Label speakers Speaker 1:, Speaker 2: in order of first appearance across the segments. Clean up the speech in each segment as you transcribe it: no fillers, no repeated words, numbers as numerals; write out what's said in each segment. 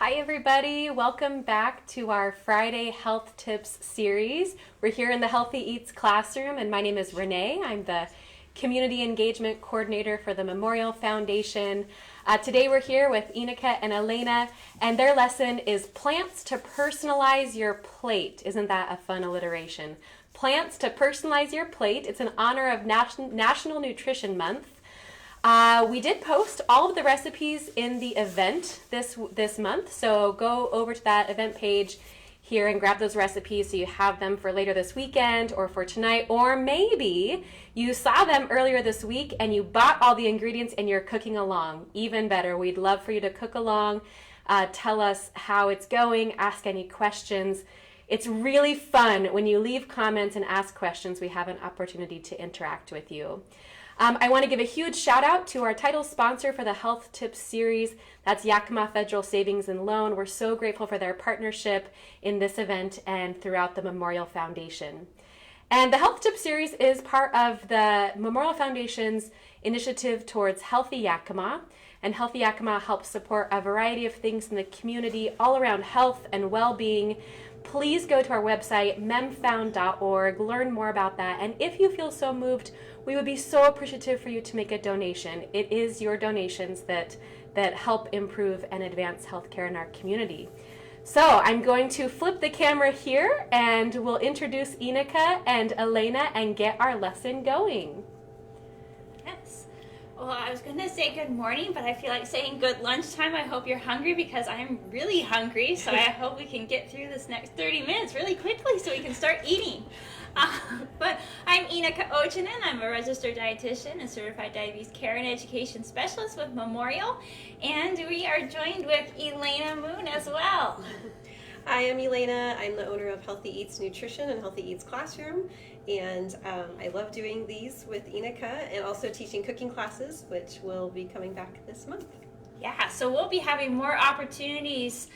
Speaker 1: Hi everybody, welcome back to our Friday Health Tips series. We're here in the Healthy Eats classroom and my name is Renee. I'm the Community Engagement Coordinator for the Memorial Foundation. Today we're here with Ineke and Elania and their lesson is Plants to Personalize Your Plate. Isn't that a fun alliteration? Plants to Personalize Your Plate. It's in honor of National Nutrition Month. We did post all of the recipes in the event this month, so go over to that event page here and grab those recipes so you have them for later this weekend or for tonight, or maybe you saw them earlier this week and you bought all the ingredients and you're cooking along. Even better, we'd love for you to cook along, tell us how it's going, ask any questions. It's really fun when you leave comments and ask questions. We have an opportunity to interact with you. I want to give a huge shout out to our title sponsor for the Health Tips series. That's Yakima Federal Savings and Loan. We're so grateful for their partnership in this event and throughout the Memorial Foundation. And the Health Tips series is part of the Memorial Foundation's initiative towards Healthy Yakima. And Healthy Yakima helps support a variety of things in the community all around health and well-being. Please go to our website, memfound.org, learn more about that. And if you feel so moved, we would be so appreciative for you to make a donation. It is your donations that help improve and advance healthcare in our community. So I'm going to flip the camera here and we'll introduce Ineke and Elania and get our lesson going.
Speaker 2: Yes. Well, I was going to say good morning, but I feel like saying good lunchtime. I hope you're hungry because I'm really hungry. So I hope we can get through this next 30 minutes really quickly so we can start eating. But I'm Ineke Ochinen. I'm a registered dietitian and certified diabetes care and education specialist with Memorial. And we are joined with Elania Moon as well.
Speaker 3: Hi, I'm Elania. I'm the owner of Healthy Eats Nutrition and Healthy Eats Classroom. And I love doing these with Ineke and also teaching cooking classes, which will be coming back this month.
Speaker 2: Yeah, so we'll be having more opportunities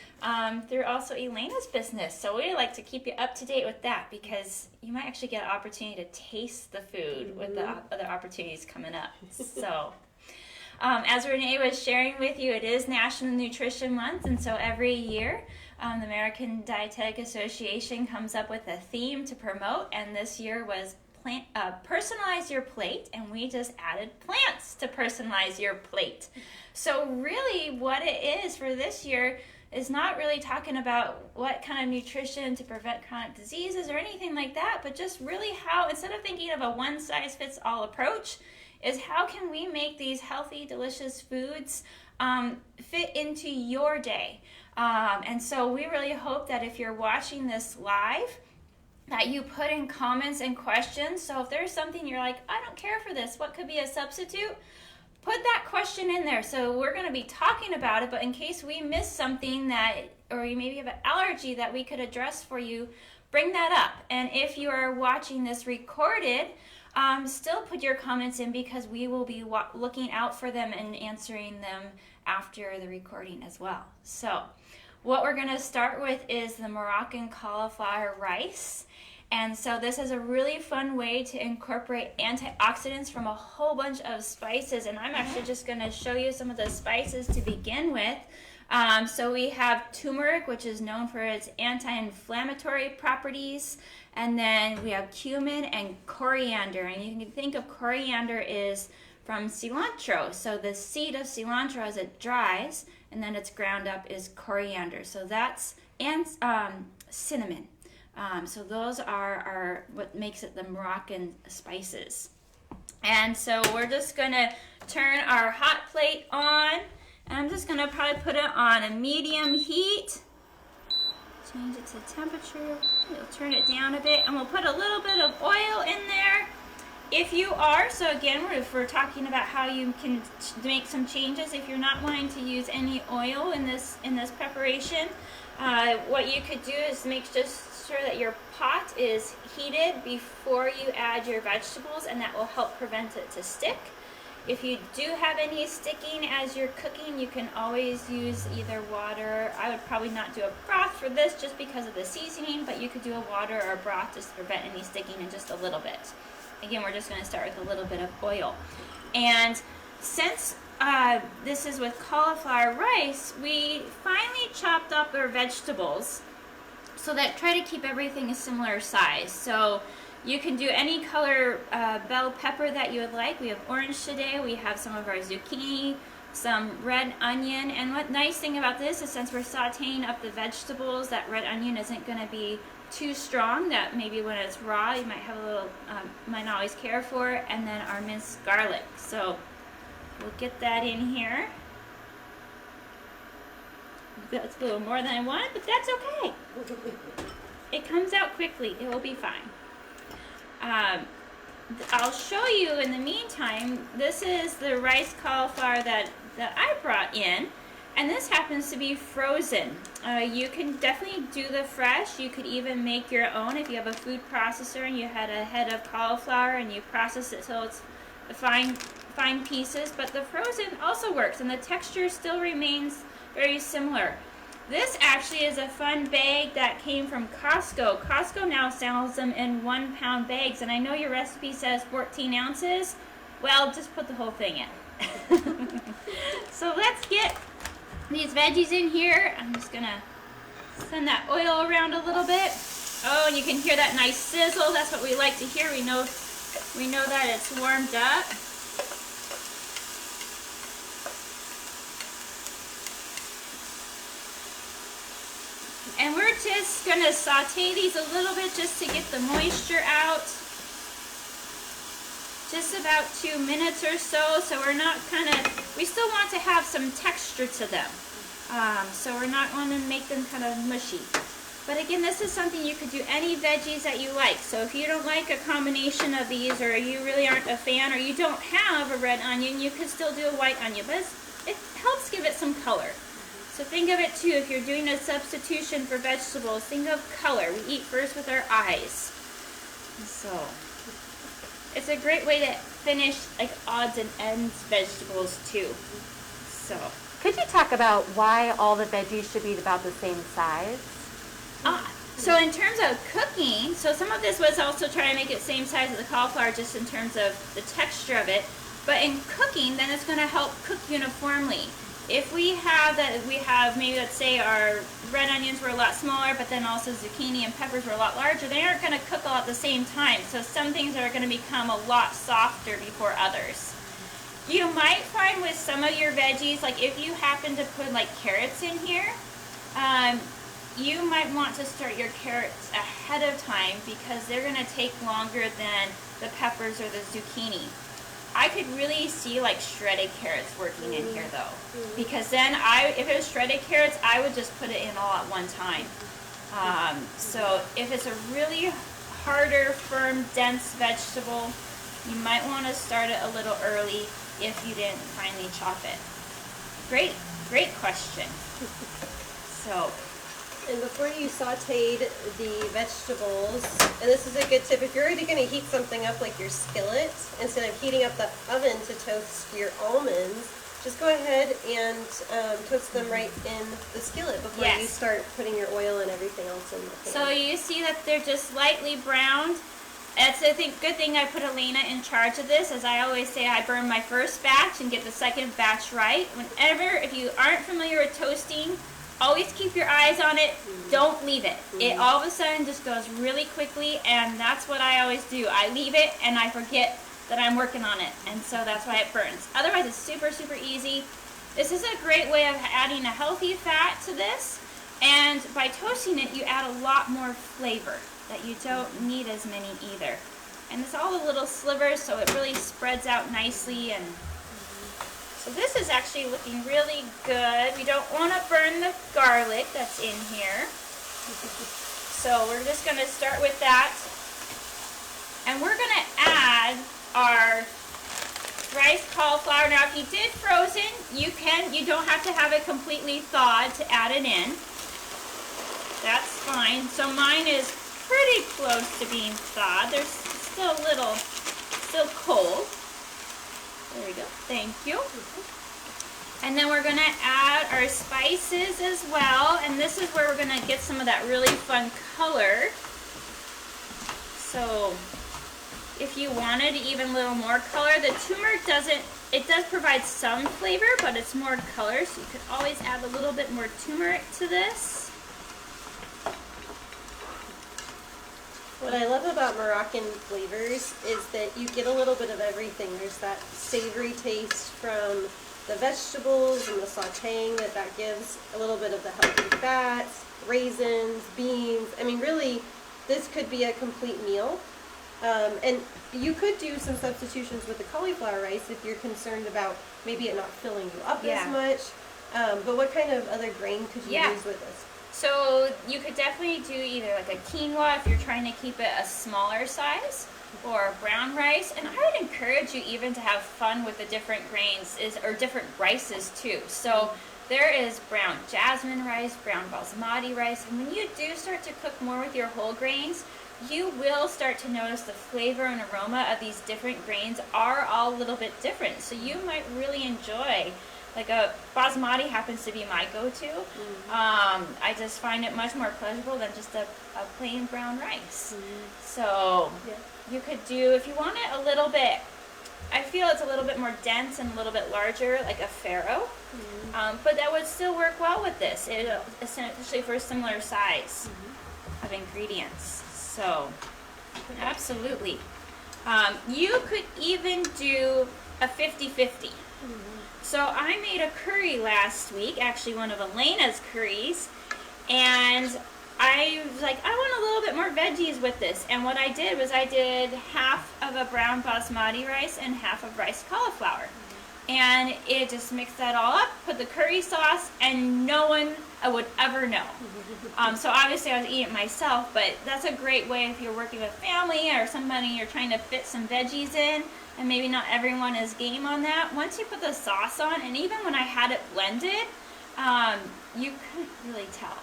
Speaker 2: through also Elania's business. So we like to keep you up to date with that because you might actually get an opportunity to taste the food with the other opportunities coming up. So as Renee was sharing with you, it is National Nutrition Month, and so every year the American Dietetic Association comes up with a theme to promote, and this year was Personalize Your Plate, and we just added plants to personalize your plate. So really what it is for this year is not really talking about what kind of nutrition to prevent chronic diseases or anything like that, but just really how, instead of thinking of a one-size-fits-all approach, is how can we make these healthy, delicious foods fit into your day. And so we really hope that if you're watching this live, that you put in comments and questions. So if there's something you're like, I don't care for this, what could be a substitute? Put that question in there. So we're going to be talking about it, but in case we miss something that, or you maybe have an allergy that we could address for you, bring that up. And if you are watching this recorded, still put your comments in because we will be looking out for them and answering them after the recording as well. So what we're going to start with is the Moroccan cauliflower rice. And so this is a really fun way to incorporate antioxidants from a whole bunch of spices. And I'm actually just going to show you some of the spices to begin with. So we have turmeric, which is known for its anti-inflammatory properties. And then we have cumin and coriander. And you can think of coriander is from cilantro. So the seed of cilantro as it dries and then it's ground up is coriander. So that's, and cinnamon. So those are what makes it the Moroccan spices. And so we're just going to turn our hot plate on. And I'm just going to probably put it on a medium heat. Change it to temperature. We'll turn it down a bit. And we'll put a little bit of oil in there. If you are, so again, if we're talking about how you can make some changes, if you're not wanting to use any oil in this preparation, what you could do is make just sure that your pot is heated before you add your vegetables, and that will help prevent it to stick. If you do have any sticking as you're cooking, you can always use either water. I would probably not do a broth for this just because of the seasoning, but you could do a water or a broth just to prevent any sticking in just a little bit. Again, we're just going to start with a little bit of oil. And since this is with cauliflower rice, we finely chopped up our vegetables so that try to keep everything a similar size. So you can do any color bell pepper that you would like. We have orange today, we have some of our zucchini, some red onion, and what nice thing about this is since we're sauteing up the vegetables, that red onion isn't going to be too strong, that maybe when it's raw you might have a little, might not always care for, and then our minced garlic. So we'll get that in here. That's a little more than I wanted, but that's okay. It comes out quickly, it will be fine. I'll show you in the meantime, this is the rice cauliflower that I brought in, and this happens to be frozen. You can definitely do the fresh. You could even make your own if you have a food processor and you had a head of cauliflower and you process it till it's fine pieces, but the frozen also works and the texture still remains very similar. This actually is a fun bag that came from Costco. Costco now sells them in 1 pound bags, and I know your recipe says 14 ounces. Well, just put the whole thing in. So let's get these veggies in here. I'm just gonna send that oil around a little bit. Oh, and you can hear that nice sizzle. That's what we like to hear. We know that it's warmed up. And we're just going to saute these a little bit just to get the moisture out. Just about 2 minutes or so. So we're not we still want to have some texture to them. So we're not going to make them kind of mushy. But again, this is something you could do any veggies that you like. So if you don't like a combination of these, or you really aren't a fan, or you don't have a red onion, you could still do a white onion. But it helps give it some color. So think of it too, if you're doing a substitution for vegetables, think of color. We eat first with our eyes. So it's a great way to finish like odds and ends vegetables too. So
Speaker 1: Could you talk about why all the veggies should be about the same size?
Speaker 2: So in terms of cooking, so some of this was also trying to make it same size as the cauliflower just in terms of the texture of it. But in cooking, then it's going to help cook uniformly. If we have maybe let's say our red onions were a lot smaller, but then also zucchini and peppers were a lot larger, they aren't going to cook all at the same time. So some things are going to become a lot softer before others. You might find with some of your veggies, like if you happen to put like carrots in here, you might want to start your carrots ahead of time because they're going to take longer than the peppers or the zucchini. I could really see like shredded carrots working in here though, because then if it was shredded carrots, I would just put it in all at one time. So if it's a really harder, firm, dense vegetable, you might want to start it a little early if you didn't finally chop it. Great question. So.
Speaker 3: And before you sauteed the vegetables, and this is a good tip, if you're already going to heat something up like your skillet, instead of heating up the oven to toast your almonds, just go ahead and toast them right in the skillet before you start putting your oil and everything else in the pan.
Speaker 2: So you see that they're just lightly browned. That's a good thing I put Elena in charge of this. As I always say, I burn my first batch and get the second batch right. If you aren't familiar with toasting, always keep your eyes on it. Don't leave it. It all of a sudden just goes really quickly, and that's what I always do. I leave it and I forget that I'm working on it, and so that's why it burns. Otherwise, it's super, super easy. This is a great way of adding a healthy fat to this, and by toasting it, you add a lot more flavor that you don't need as many either. And it's all the little slivers, so it really spreads out nicely. And so this is actually looking really good. We don't want to burn the garlic that's in here. So we're just going to start with that. And we're going to add our rice cauliflower. Now if you did frozen, you don't have to have it completely thawed to add it in. That's fine. So mine is pretty close to being thawed. There's still cold. There we go. Thank you. And then we're going to add our spices as well. And this is where we're going to get some of that really fun color. So if you wanted even a little more color, the turmeric doesn't it does provide some flavor, but it's more color, so you could always add a little bit more turmeric to this.
Speaker 3: What I love about Moroccan flavors is that you get a little bit of everything. There's that savory taste from the vegetables and the sauteing that gives, a little bit of the healthy fats, raisins, beans. I mean, really, this could be a complete meal. And you could do some substitutions with the cauliflower rice if you're concerned about maybe it not filling you up as much. But what kind of other grain could you use with this?
Speaker 2: So you could definitely do either like a quinoa if you're trying to keep it a smaller size, or brown rice. And I would encourage you even to have fun with the different grains or different rices too. So there is brown jasmine rice, brown basmati rice, and when you do start to cook more with your whole grains, you will start to notice the flavor and aroma of these different grains are all a little bit different. So you might really enjoy, like a basmati happens to be my go-to. I just find it much more pleasurable than just a plain brown rice. So you could do, if you want it a little bit, I feel it's a little bit more dense and a little bit larger, like a farro. But that would still work well with this, essentially for a similar size of ingredients. So, absolutely. You could even do a 50-50. So I made a curry last week, actually one of Elena's curries, and I was like, I want a little bit more veggies with this. And what I did was I did half of a brown basmati rice and half of rice cauliflower. And it just mixed that all up, put the curry sauce, and no one would ever know. So obviously I was eating it myself, but that's a great way if you're working with family or somebody you're trying to fit some veggies in, and maybe not everyone is game on that. Once you put the sauce on, and even when I had it blended, you couldn't really tell.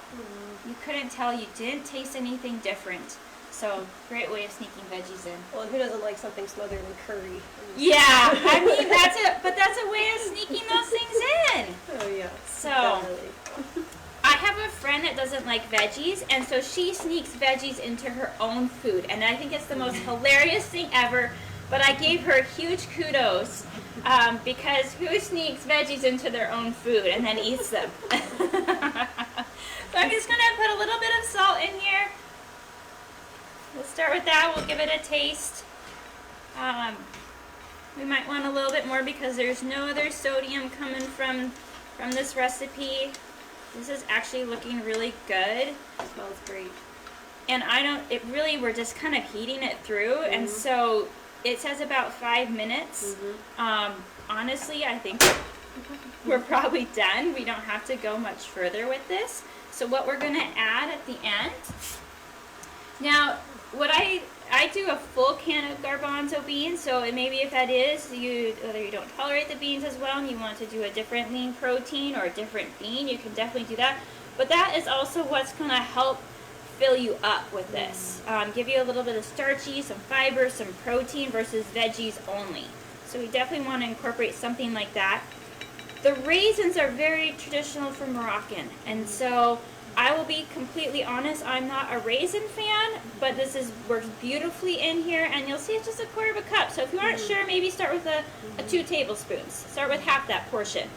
Speaker 2: You couldn't tell, you didn't taste anything different. So, great way of sneaking veggies in.
Speaker 3: Well, and who doesn't like something smothered in curry?
Speaker 2: Yeah, I mean, that's a way of sneaking those things in.
Speaker 3: Oh, yeah.
Speaker 2: So,
Speaker 3: definitely.
Speaker 2: I have a friend that doesn't like veggies, and so she sneaks veggies into her own food. And I think it's the most hilarious thing ever, but I gave her huge kudos, because who sneaks veggies into their own food and then eats them? So I'm just going to put a little bit of salt in here. We'll start with that. We'll give it a taste. We might want a little bit more because there's no other sodium coming from this recipe. This is actually looking really good.
Speaker 3: It smells great.
Speaker 2: And we're just kind of heating it through. And so it says about 5 minutes. Honestly, I think we're probably done. We don't have to go much further with this. So what we're going to add at the end. Now, what I do a full can of garbanzo beans, so maybe if that is, whether you don't tolerate the beans as well and you want to do a different lean protein or a different bean, you can definitely do that. But that is also what's going to help fill you up with this. Give you a little bit of starchy, some fiber, some protein versus veggies only. So we definitely want to incorporate something like that. The raisins are very traditional for Moroccan, and so I will be completely honest, I'm not a raisin fan, but this works beautifully in here, and you'll see it's just a quarter of a cup. So if you aren't sure, maybe start with a 2 tablespoons. Start with half that portion.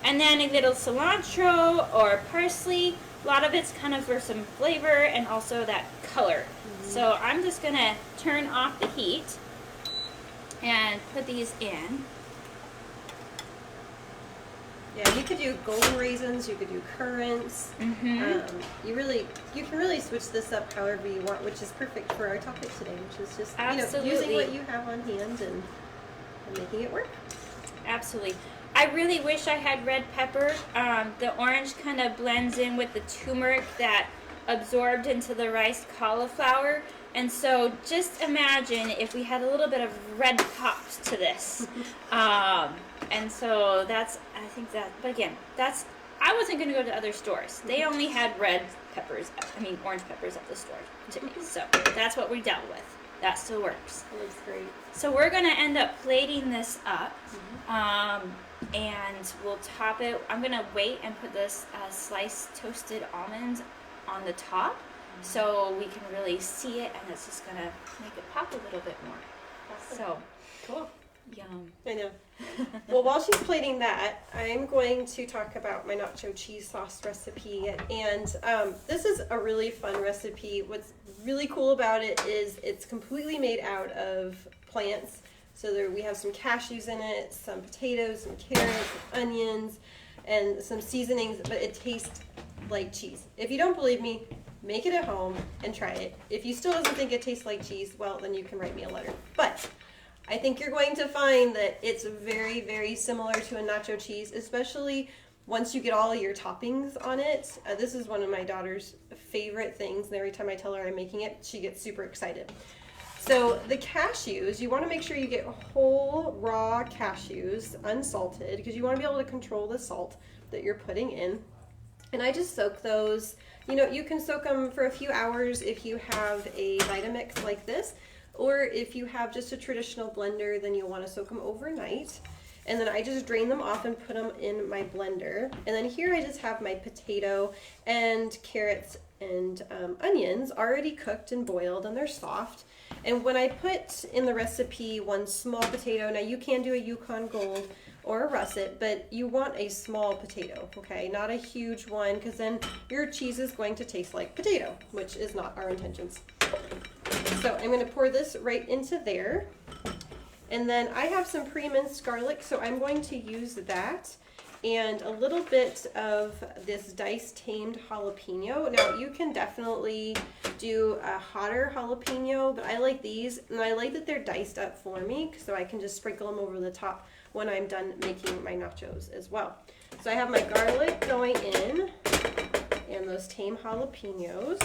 Speaker 2: And then a little cilantro or parsley. A lot of it's kind of for some flavor and also that color. So I'm just going to turn off the heat and put these in.
Speaker 3: Yeah, you could do golden raisins, you could do currants. You can really switch this up however you want, which is perfect for our topic today, which is just using what you have on hand and making it work.
Speaker 2: Absolutely. I really wish I had red pepper. The orange kind of blends in with the turmeric that absorbed into the rice cauliflower. And so just imagine if we had a little bit of red pops to this. And so but again, I wasn't going to go to other stores. They only had orange peppers at the store today. So that's what we dealt with. That still works.
Speaker 3: It looks great.
Speaker 2: So we're going to end up plating this up. And we'll top it. I'm going to wait and put this sliced toasted almonds on the top so we can really see it, and it's just going to make it pop a little bit more.
Speaker 3: Awesome.
Speaker 2: So
Speaker 3: Cool.
Speaker 2: Yum.
Speaker 3: I know. Well, while she's plating that, I'm going to talk about my Nacho-Cheeze sauce recipe. And this is a really fun recipe. What's really cool about it is it's completely made out of plants. So we have some cashews in it, some potatoes, some carrots, some onions, and some seasonings, but it tastes like cheese. If you don't believe me, make it at home and try it. If you still doesn't think it tastes like cheese, well, then you can write me a letter. But I think you're going to find that it's very, very similar to a nacho cheese, especially once you get all your toppings on it. This is one of my daughter's favorite things, and every time I tell her I'm making it, she gets super excited. So the cashews, you want to make sure you get whole raw cashews, unsalted, because you want to be able to control the salt that you're putting in. And I just soak those. You know, you can soak them for a few hours if you have a Vitamix like this, or if you have just a traditional blender, then you'll want to soak them overnight. And then I just drain them off and put them in my blender. And then here I just have my potato and carrots and onions already cooked and boiled, and they're soft. And when I put in the recipe 1 small potato, now you can do a Yukon Gold or a Russet, but you want a small potato, okay? Not a huge one, because then your cheese is going to taste like potato, which is not our intentions. So I'm going to pour this right into there. And then I have some pre-minced garlic, so I'm going to use that. And a little bit of this diced tamed jalapeno. Now you can definitely do a hotter jalapeno, but I like these, and I like that they're diced up for me, so I can just sprinkle them over the top when I'm done making my nachos as well. So I have my garlic going in, and those tame jalapenos.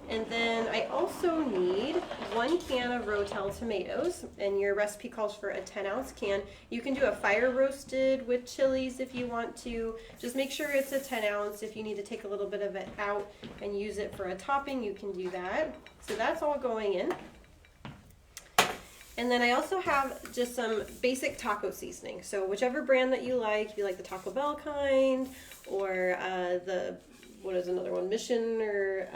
Speaker 3: And then I also need 1 can of Rotel tomatoes, and your recipe calls for a 10-ounce can. You can do a fire roasted with chilies if you want to. Just make sure it's a 10-ounce. If you need to take a little bit of it out and use it for a topping, you can do that. So that's all going in. And then I also have just some basic taco seasoning. So whichever brand that you like, if you like the Taco Bell kind, or what is another one, Mission, or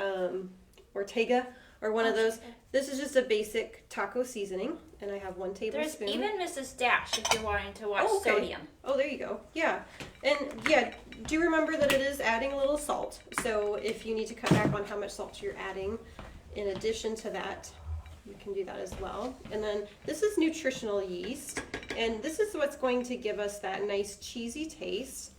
Speaker 3: Ortega, or one of those. This is just a basic taco seasoning, and I have 1 tablespoon.
Speaker 2: There's even Mrs. Dash if you're wanting to watch sodium.
Speaker 3: Oh, there you go. Yeah. And yeah, do remember that it is adding a little salt. So if you need to cut back on how much salt you're adding, in addition to that, you can do that as well. And then this is nutritional yeast, and this is what's going to give us that nice cheesy taste.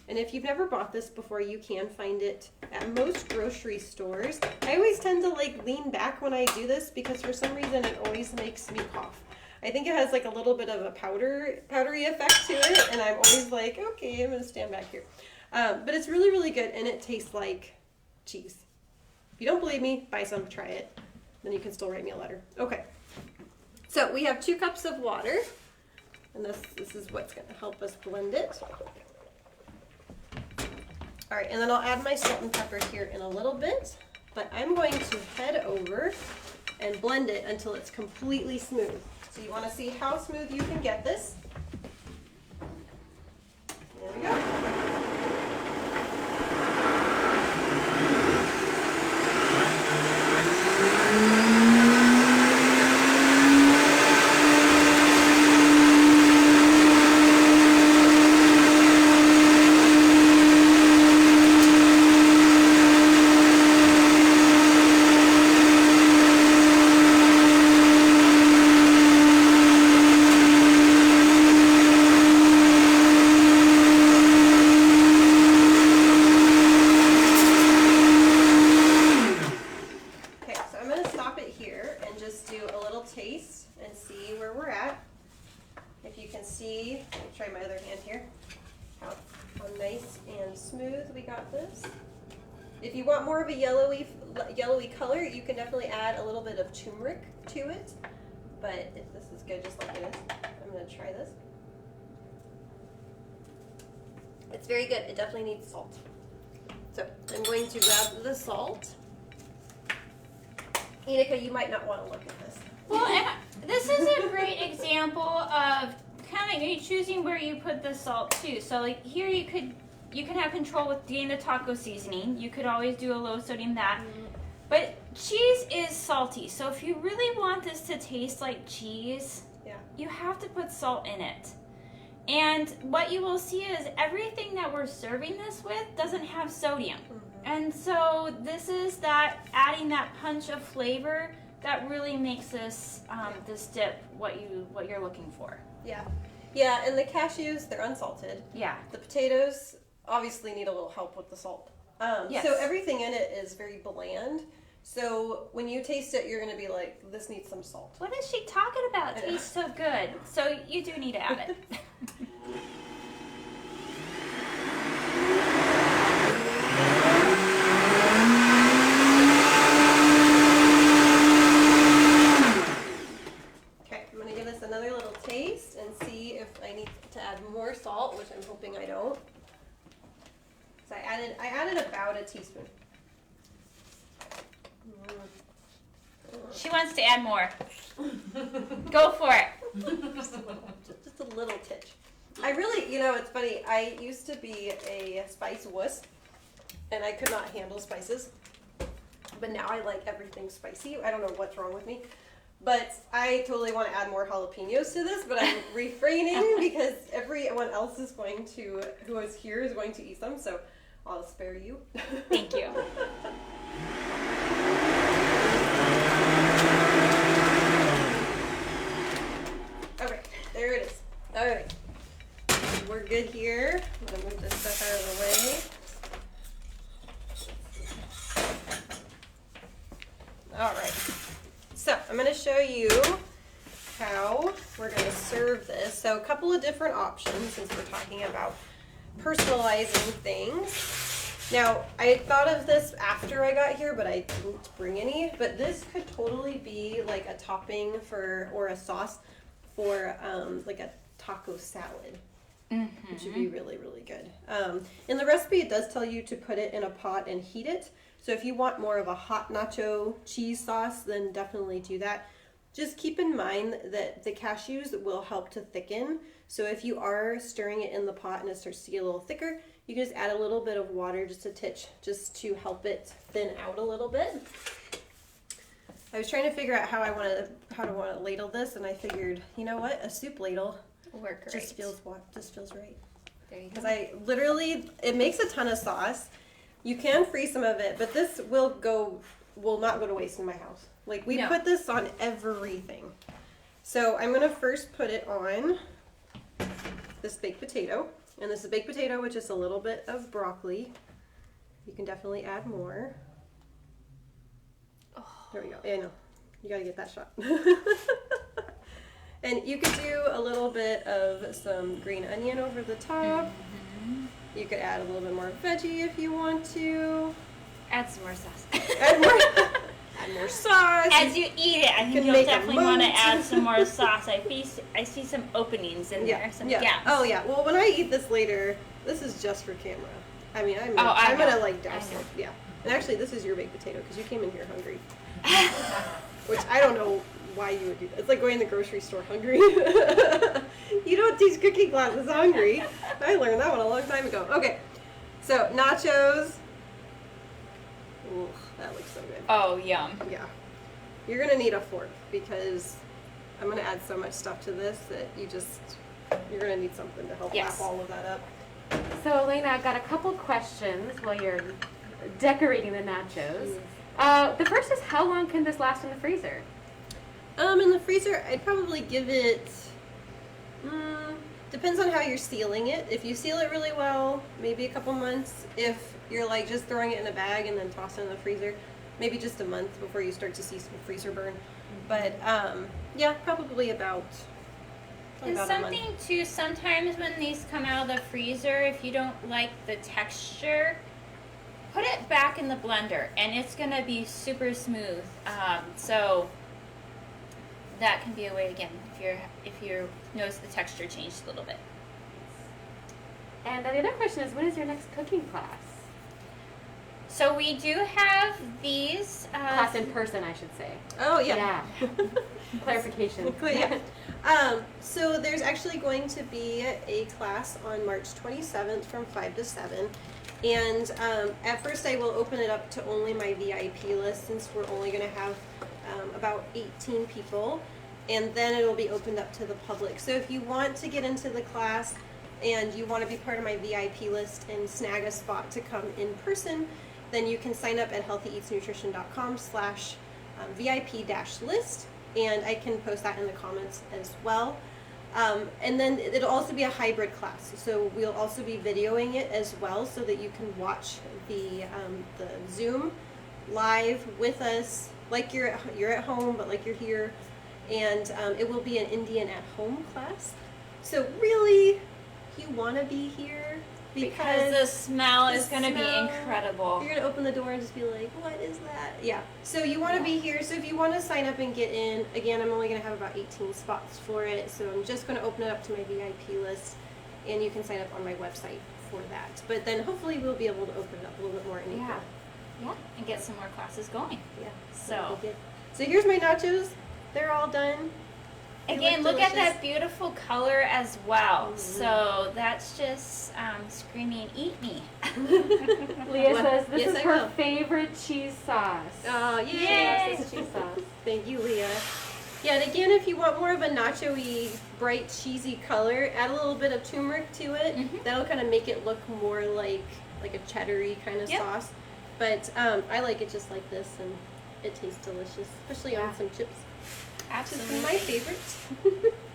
Speaker 3: And if you've never bought this before, you can find it at most grocery stores. I always tend to like lean back when I do this because for some reason it always makes me cough. I think it has like a little bit of a powdery effect to it, and I'm always like, okay, I'm gonna stand back here. But it's really, really good, and it tastes like cheese. If you don't believe me, buy some, try it. Then you can still write me a letter. Okay. So we have 2 cups of water, and this is what's gonna help us blend it. All right, and then I'll add my salt and pepper here in a little bit, but I'm going to head over and blend it until it's completely smooth. So you want to see how smooth you can get this. There we go. If you want more of a yellowy color, you can definitely add a little bit of turmeric to it. But if this is good just like it is, I'm going to try this. It's very good. It definitely needs salt. So I'm going to grab the salt. Ineke, you might not want to look at this.
Speaker 2: Well, and this is a great example of kind of choosing where you put the salt too. So like here you can have control with getting the taco seasoning. You could always do a low sodium that. But cheese is salty, so if you really want this to taste like cheese, you have to put salt in it. And what you will see is everything that we're serving this with doesn't have sodium. And so this is that adding that punch of flavor that really makes this this dip what you're looking for.
Speaker 3: Yeah. Yeah, and the cashews, they're unsalted.
Speaker 2: Yeah.
Speaker 3: The potatoes obviously need a little help with the salt.
Speaker 2: Yes.
Speaker 3: So everything in it is very bland. So when you taste it, you're going to be like, this needs some salt.
Speaker 2: What is she talking about? It tastes so good. So you do need to add it.
Speaker 3: Okay, I'm going to give this another little taste and see if I need to add more salt, which I'm hoping I don't. So I added about a teaspoon.
Speaker 2: She wants to add more. Go for it.
Speaker 3: Just a little titch. I really, it's funny. I used to be a spice wuss, and I could not handle spices. But now I like everything spicy. I don't know what's wrong with me. But I totally want to add more jalapenos to this, but I'm refraining because everyone else who is here is going to eat them, so I'll spare you.
Speaker 2: Thank you.
Speaker 3: Okay, there it is. All right, we're good here. I'm gonna move this stuff out of the way. All right, so I'm gonna show you how we're gonna serve this. So a couple of different options since we're talking about personalizing things. Now, I thought of this after I got here, but I didn't bring any. But this could totally be like a topping or a sauce for like a taco salad, which would be really, really good. In the recipe, it does tell you to put it in a pot and heat it. So if you want more of a hot Nacho-Cheeze sauce, then definitely do that. Just keep in mind that the cashews will help to thicken. So if you are stirring it in the pot and it starts to get a little thicker, you can just add a little bit of water, just a titch, just to help it thin out a little bit. I was trying to figure out how to want to ladle this, and I figured, you know what, a soup ladle just feels right.
Speaker 2: There you go.
Speaker 3: Because it makes a ton of sauce. You can freeze some of it, but this will not go to waste in my house. Like we put this on everything. So I'm gonna first put it on this baked potato, and this is baked potato with just a little bit of broccoli. You can definitely add more. There we go. Yeah, I know. You gotta get that shot. And you could do a little bit of some green onion over the top. You could add a little bit more veggie if you want to.
Speaker 2: Add some more sauce.
Speaker 3: Add more sauce.
Speaker 2: As you eat it, I think you'll definitely want to add some more sauce. I see some openings in there, some gaps.
Speaker 3: Oh yeah. Well, when I eat this later, this is just for camera. I mean, I'm gonna like douse it. Yeah. And actually, this is your baked potato because you came in here hungry. Which I don't know why you would do that. It's like going to the grocery store hungry. You don't teach cooking classes hungry. I learned that one a long time ago. Okay, so nachos. Ooh, that looks so good.
Speaker 2: Oh, yum.
Speaker 3: Yeah. You're going to need a fork because I'm going to add so much stuff to this that you're going to need something to help wrap all of that up.
Speaker 1: So, Elena, I've got a couple questions while you're decorating the nachos. The first is, how long can this last in the freezer?
Speaker 3: In the freezer, I'd probably give it, depends on how you're sealing it. If you seal it really well, maybe a couple months. If you're like just throwing it in a bag and then tossing it in the freezer, maybe just a month before you start to see some freezer burn. But yeah, probably about
Speaker 2: And something too, sometimes when these come out of the freezer, if you don't like the texture, put it back in the blender and it's going to be super smooth. So that can be a way again if you notice the texture changed a little bit.
Speaker 1: And then the other question is, when is your next cooking class?
Speaker 2: So we do have these
Speaker 1: Class in person, I should say.
Speaker 3: Oh yeah.
Speaker 1: Yeah. Clarification.
Speaker 3: Yeah. So there's actually going to be a class on March 27th from 5 to 7. And at first I will open it up to only my VIP list since we're only going to have about 18 people. and then it will be opened up to the public. So if you want to get into the class and you want to be part of my VIP list and snag a spot to come in person, then you can sign up at healthyeatsnutrition.com/VIP-list, and I can post that in the comments as well. And then it'll also be a hybrid class, so we'll also be videoing it as well, so that you can watch the Zoom live with us, like you're at home, but like you're here. And it will be an Indian at home class. So really, you want to be here
Speaker 2: because the smell is going to be incredible.
Speaker 3: You're going to open the door and just be like, what is that? Yeah. So you want to be here. So if you want to sign up and get in, again, I'm only going to have about 18 spots for it. So I'm just going to open it up to my VIP list, and you can sign up on my website for that. But then hopefully we'll be able to open it up a little bit more in April.
Speaker 2: Yeah, and get some more classes going.
Speaker 3: Yeah.
Speaker 2: So
Speaker 3: here's my nachos. They're all done.
Speaker 2: Again, look at that beautiful color as well. So that's just screaming, eat me.
Speaker 1: Leah says this is her
Speaker 3: will.
Speaker 1: favorite cheese sauce.
Speaker 3: Oh, yay!
Speaker 1: Yes, it's a cheese sauce.
Speaker 3: Thank you, Leah. Yeah, and again, if you want more of a nacho-y, bright, cheesy color, add a little bit of turmeric to it. That'll kind of make it look more like a cheddar-y kind of sauce. But I like it just like this, and it tastes delicious, especially on some chips.
Speaker 2: Absolutely.
Speaker 3: This is my favorite.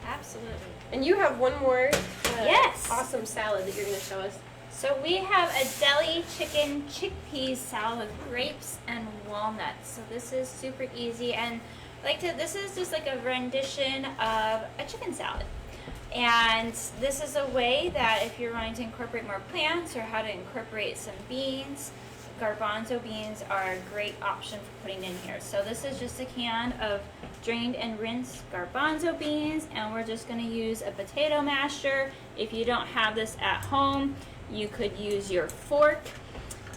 Speaker 2: Absolutely.
Speaker 3: And you have one more
Speaker 2: yes,
Speaker 3: awesome salad that you're going to show us.
Speaker 2: So we have a Deli chicken chickpea salad with grapes and walnuts. So this is super easy, and this is just like a rendition of a chicken salad. And this is a way that if you're wanting to incorporate more plants or how to incorporate some beans, garbanzo beans are a great option for putting in here. So this is just a can of drained and rinsed garbanzo beans, and we're just going to use a potato masher. If you don't have this at home, you could use your fork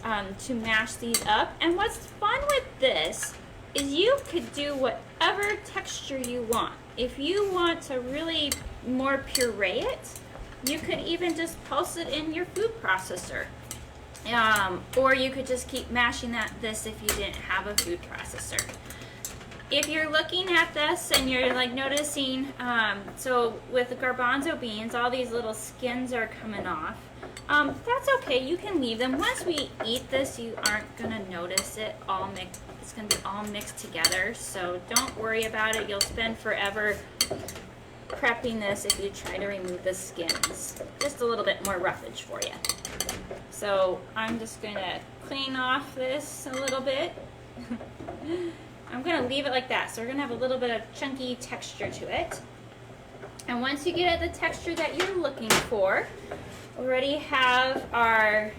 Speaker 2: to mash these up. And what's fun with this is you could do whatever texture you want. If you want to really more puree it, you could even just pulse it in your food processor. Or you could just keep mashing this if you didn't have a food processor. If you're looking at this and you're like noticing, so with the garbanzo beans, all these little skins are coming off. That's okay, you can leave them. Once we eat this, you aren't gonna notice it all mixed. It's gonna be all mixed together, so don't worry about it. You'll spend forever prepping this if you try to remove the skins. Just a little bit more roughage for you. So I'm just gonna clean off this a little bit. I'm gonna leave it like that. So we're gonna have a little bit of chunky texture to it. And once you get at the texture that you're looking for, we already have our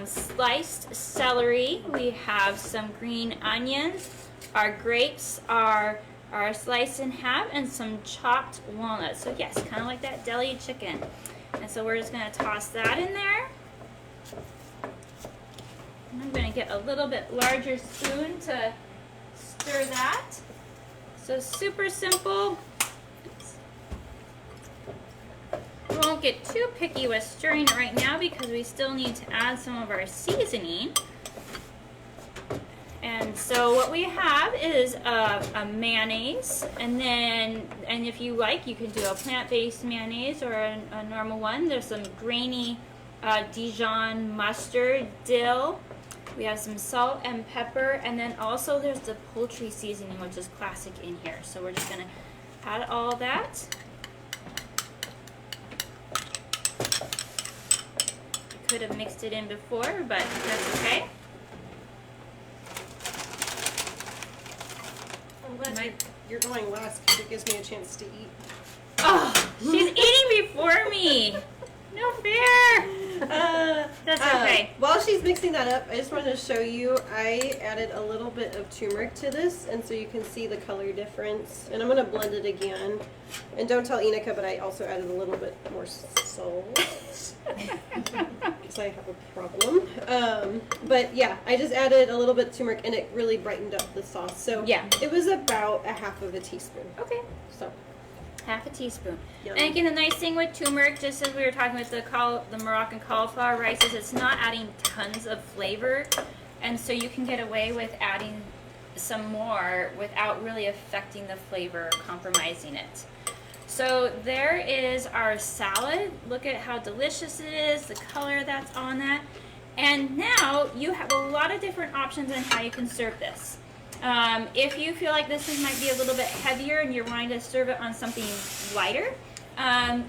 Speaker 2: sliced celery. We have some green onions. Our grapes are sliced in half, and some chopped walnuts. So yes, kind of like that deli chicken. And so we're just gonna toss that in there. And I'm gonna get a little bit larger spoon to stir that. So super simple. We won't get too picky with stirring it right now because we still need to add some of our seasoning. And so what we have is a mayonnaise, and if you like, you can do a plant-based mayonnaise or a normal one. There's some grainy Dijon mustard, dill. We have some salt and pepper, and then also there's the poultry seasoning, which is classic in here. So we're just gonna add all that. Could have mixed it in before, but that's okay.
Speaker 3: You're going last because it gives me a chance to eat.
Speaker 2: Oh, she's eating before me. No fair. That's okay.
Speaker 3: While she's mixing that up, I just wanted to show you, I added a little bit of turmeric to this, and so you can see the color difference. And I'm going to blend it again. And don't tell Ineke, but I also added a little bit more salt. Because I have a problem. But yeah, I just added a little bit of turmeric, and it really brightened up the sauce. So
Speaker 2: yeah,
Speaker 3: it was about a half of a teaspoon.
Speaker 2: Okay.
Speaker 3: So
Speaker 2: half a teaspoon.
Speaker 3: Yum.
Speaker 2: And again, the nice thing with turmeric, just as we were talking with the Moroccan cauliflower rice, is it's not adding tons of flavor, and so you can get away with adding some more without really affecting the flavor or compromising it. So there is our salad. Look at how delicious it is, the color that's on that. And now you have a lot of different options on how you can serve this. If you feel like this might be a little bit heavier and you're wanting to serve it on something lighter,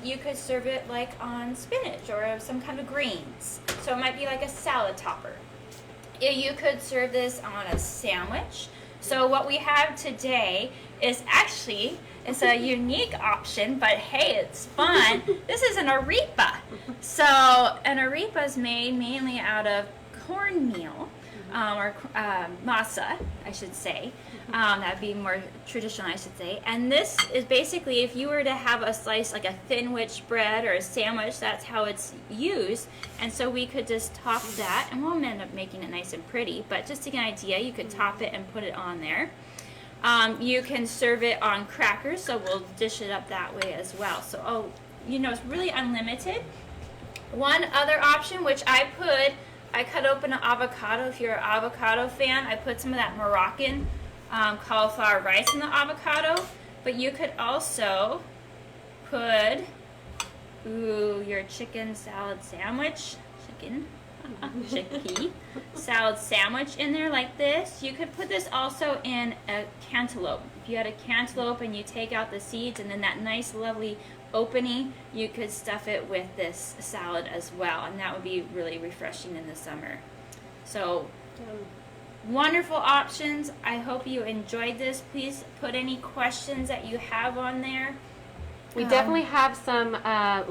Speaker 2: you could serve it like on spinach or some kind of greens. So it might be like a salad topper. You could serve this on a sandwich. So what we have today is actually, it's a unique option, but hey, it's fun. This is an arepa. So an arepa is made mainly out of cornmeal, or masa, I should say. That'd be more traditional, I should say. And this is basically, if you were to have a slice, like a thin-wich bread or a sandwich, that's how it's used. And so we could just top that, and we'll end up making it nice and pretty, but just to get an idea, you could top it and put it on there. You can serve it on crackers, so we'll dish it up that way as well. So, it's really unlimited. One other option, which I cut open an avocado. If you're an avocado fan, I put some of that Moroccan cauliflower rice in the avocado. But you could also put your chicken salad sandwich, chickpea salad sandwich in there like this. You could put this also in a cantaloupe. If you had a cantaloupe and you take out the seeds and then that nice lovely opening, you could stuff it with this salad as well, and that would be really refreshing in the summer. So wonderful options. I hope you enjoyed this. Please put any questions that you have on there.
Speaker 1: We definitely have some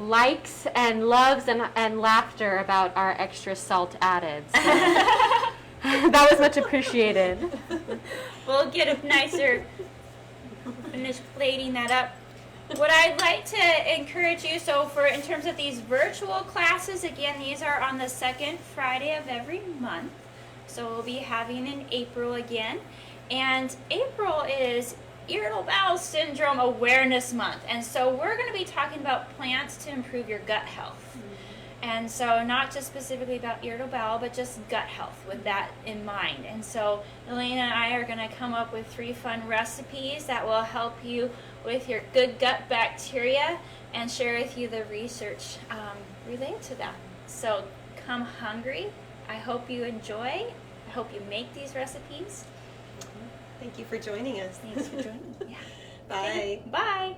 Speaker 1: likes and loves and laughter about our extra salt added. So that was much appreciated.
Speaker 2: We'll get a nicer finish plating that up. What I'd like to encourage you, in terms of these virtual classes, again, these are on the second Friday of every month. So we'll be having in April again. And April is Irritable Bowel Syndrome Awareness Month. And so we're going to be talking about plants to improve your gut health. And so not just specifically about irritable bowel, but just gut health with that in mind. And so Elena and I are going to come up with 3 fun recipes that will help you with your good gut bacteria and share with you the research related to that. So come hungry. I hope you enjoy. I hope you make these recipes.
Speaker 3: Thank you for joining us.
Speaker 2: Thanks for joining. Yeah.
Speaker 3: Bye.
Speaker 2: Bye.